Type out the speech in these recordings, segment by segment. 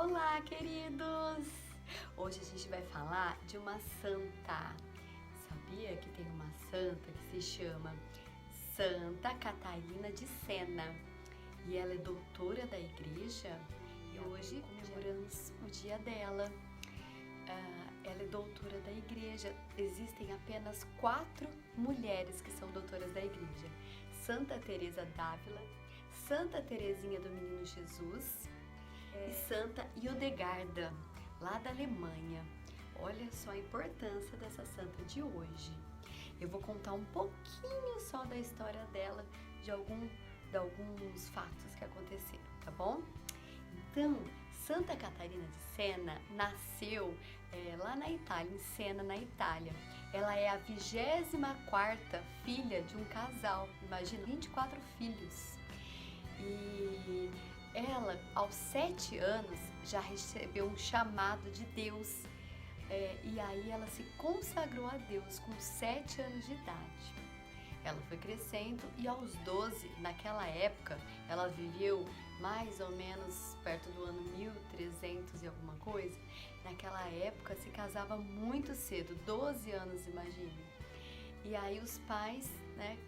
Olá, queridos! Hoje a gente vai falar de uma santa. Sabia que tem uma santa que se chama Santa Catarina de Sena e ela é doutora da igreja e hoje comemoramos o dia dela. Ela é doutora da igreja. Existem apenas 4 mulheres que são doutoras da igreja: Santa Teresa d'Ávila, Santa Teresinha do Menino Jesus e Santa Hildegarda, lá da Alemanha. Olha só a importância dessa santa de hoje. Eu vou contar um pouquinho só da história dela, de alguns fatos que aconteceram, tá bom? Então, Santa Catarina de Sena nasceu lá na Itália, em Sena, na Itália. Ela é a 24ª filha de um casal, imagina, 24 filhos. E ela, aos 7 anos, já recebeu um chamado de Deus. E aí ela se consagrou a Deus com 7 anos de idade. Ela foi crescendo e aos 12, naquela época, ela viveu mais ou menos perto do ano 1300 e alguma coisa. Naquela época se casava muito cedo, 12 anos, imagine. E aí os pais,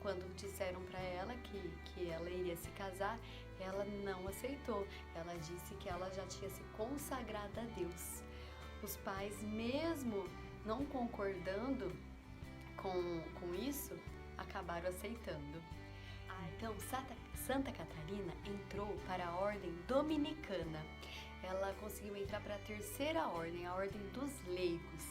quando disseram para ela que ela iria se casar, ela não aceitou. Ela disse que ela já tinha se consagrado a Deus. Os pais, mesmo não concordando com isso, acabaram aceitando. Então, Santa Catarina entrou para a ordem dominicana. Ela conseguiu entrar para a 3ª ordem, a ordem dos leigos.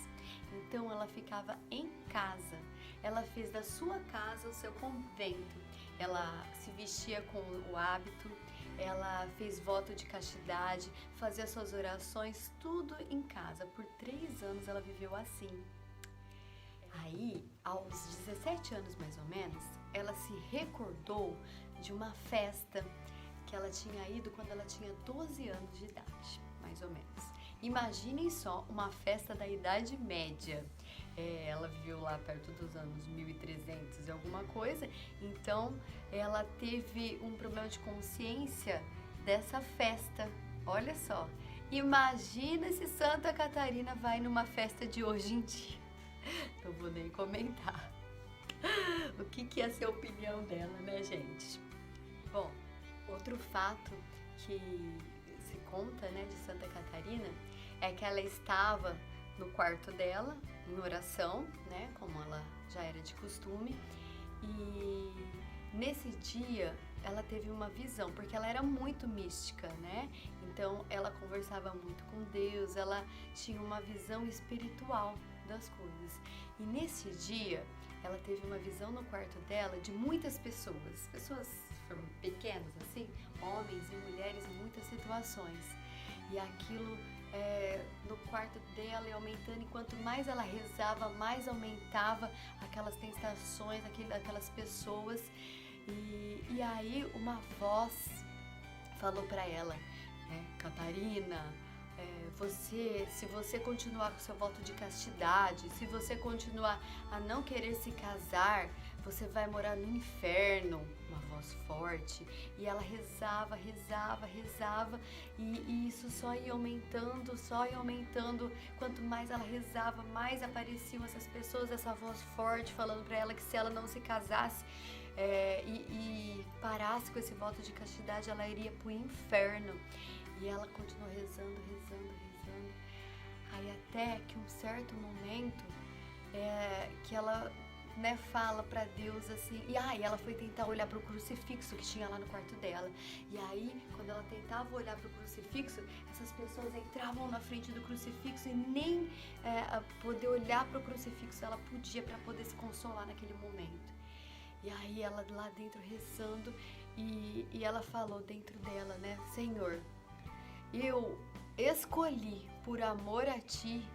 Então, ela ficava em casa. Ela fez da sua casa o seu convento. Ela se vestia com o hábito, ela fez voto de castidade, fazia suas orações, tudo em casa. Por 3 anos ela viveu assim. Aí, aos 17 anos mais ou menos, ela se recordou de uma festa que ela tinha ido quando ela tinha 12 anos de idade, mais ou menos. Imaginem só, uma festa da Idade Média. Ela viveu lá perto dos anos 1300 e alguma coisa, então ela teve um problema de consciência dessa festa. Olha só, imagina se Santa Catarina vai numa festa de hoje em dia. Não vou nem comentar o que ia ser a opinião dela, né, gente? Bom, outro fato que se conta, de Santa Catarina é que ela estava no quarto dela, em oração, como ela já era de costume, e nesse dia ela teve uma visão, porque ela era muito mística, Então ela conversava muito com Deus, ela tinha uma visão espiritual das coisas. E nesse dia ela teve uma visão no quarto dela de muitas pessoas pequenas assim, homens e mulheres em muitas situações. E aquilo no quarto dela ia aumentando, e quanto mais ela rezava, mais aumentava aquelas tentações, aquelas pessoas. E aí uma voz falou para ela, Catarina, se você continuar com seu voto de castidade, se você continuar a não querer se casar, você vai morar no inferno. Uma voz forte. E ela rezava, e isso só ia aumentando, Quanto mais ela rezava, mais apareciam essas pessoas, essa voz forte falando para ela que se ela não se casasse e parasse com esse voto de castidade, ela iria pro inferno. E ela continuou rezando. Aí até que um certo momento que ela fala pra Deus assim, e ela foi tentar olhar pro crucifixo que tinha lá no quarto dela. E aí, quando ela tentava olhar pro crucifixo, essas pessoas entravam na frente do crucifixo e nem poder olhar pro crucifixo ela podia, para poder se consolar naquele momento. E aí ela lá dentro rezando, e ela falou dentro dela, Senhor, eu escolhi por amor a Ti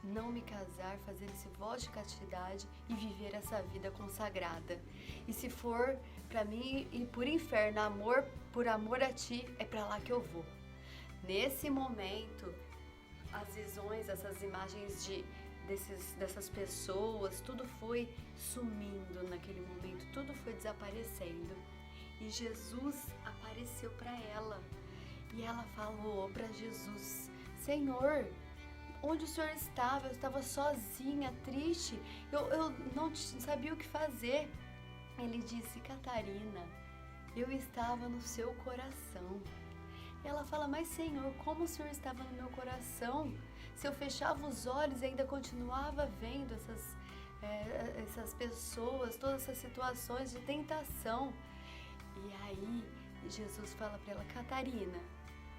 não me casar, fazer esse voto de castidade e viver essa vida consagrada. E se for para mim ir por inferno, por amor a Ti, é para lá que eu vou. Nesse momento, as visões, essas imagens dessas pessoas, tudo foi sumindo naquele momento, tudo foi desaparecendo. E Jesus apareceu para ela. E ela falou para Jesus: Senhor, onde o Senhor estava? Eu estava sozinha, triste, eu não sabia o que fazer. Ele disse: Catarina, eu estava no seu coração. Ela fala: mas Senhor, como o Senhor estava no meu coração? Se eu fechava os olhos e ainda continuava vendo essas pessoas, todas essas situações de tentação. E aí Jesus fala para ela: Catarina,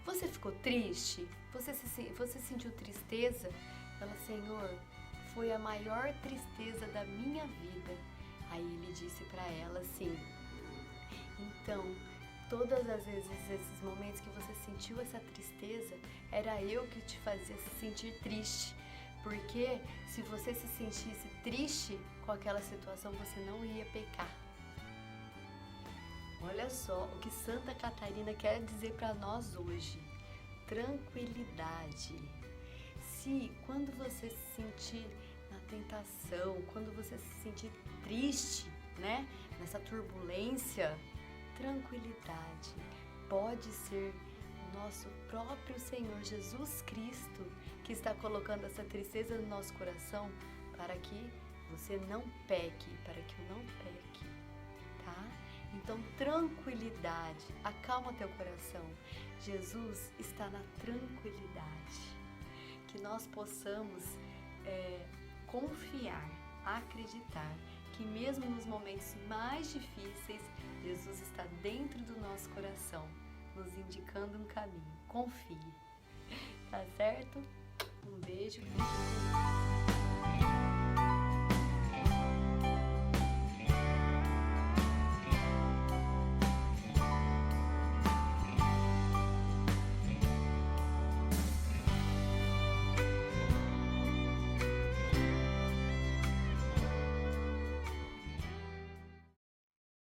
você ficou triste? Você sentiu tristeza? Ela: Senhor, foi a maior tristeza da minha vida. Aí ele disse para ela assim: então, todas as vezes, esses momentos que você sentiu essa tristeza, era eu que te fazia se sentir triste. Porque se você se sentisse triste com aquela situação, você não ia pecar. Olha só o que Santa Catarina quer dizer para nós hoje: tranquilidade. Se quando você se sentir na tentação, quando você se sentir triste, né, nessa turbulência, tranquilidade. Pode ser o nosso próprio Senhor Jesus Cristo que está colocando essa tristeza no nosso coração para que você não peque, para que eu não peque, tá? Então, tranquilidade, acalma teu coração. Jesus está na tranquilidade. Que nós possamos confiar, acreditar que mesmo nos momentos mais difíceis, Jesus está dentro do nosso coração, nos indicando um caminho. Confie. Tá certo? Um beijo.